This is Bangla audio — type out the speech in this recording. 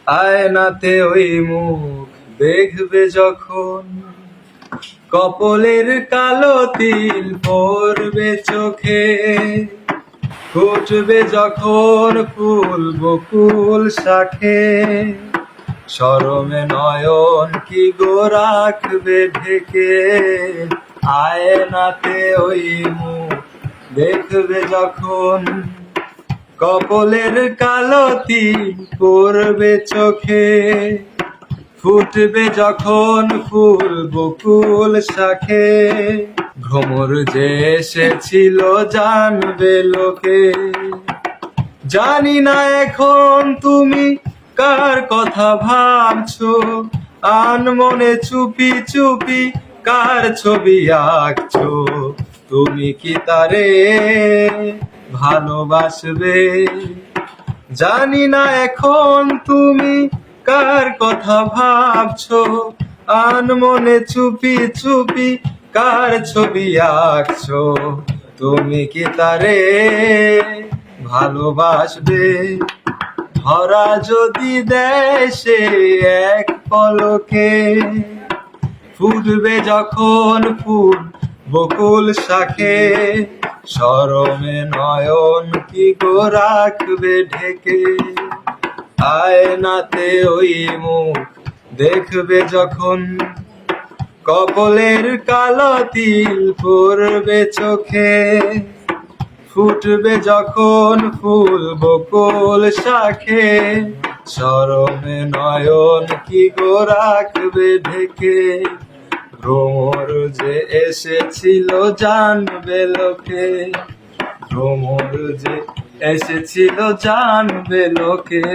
আয়নাতে ওই মুখ দেখবে যখন, কপলের কালো তিল পড়বে চোখে, ফুটবে যখন ফুল বকুল শাখে, শরমে নয়ন কি গো রাখবে ঢেকে। আয়নাতে ওই মুখ দেখবে যখন, কপলের কালো তিল পড়বে চোখে, ফুটবে যখন ফুল বকুল শাখে, ভ্রমর যে এসেছিল জানবে লোকে। জানি না এখন তুমি কার কথা ভাবছো, আনমনে চুপি চুপি কার ছবি আঁকছো। তুমি কি তারে ভালোবাসবে? জানি না এখন তুমি কার কথা ভাবছো, আনমনে চুপি চুপি কার ছবি আঁকছো। তুমি কি তারে ভালোবাসবে? ধরা যদি দেয় সে এক পলকে, ফুটবে যখন ফুল বকুল শাখে, শরমে নয়ন কি গো রাখবে ঢেকে। আয়নাতে ওই মুখ দেখবে যখন, কপলের কালো তিল পড়বে চোখে, ফুটবে যখন ফুল বকুল শাখে, শরমে নয়ন কি গো রাখবে ঢেকে। ভ্রমর যে এসেছিল জানবে লোকে, ভ্রমর যে এসেছিল জানবে লোকে।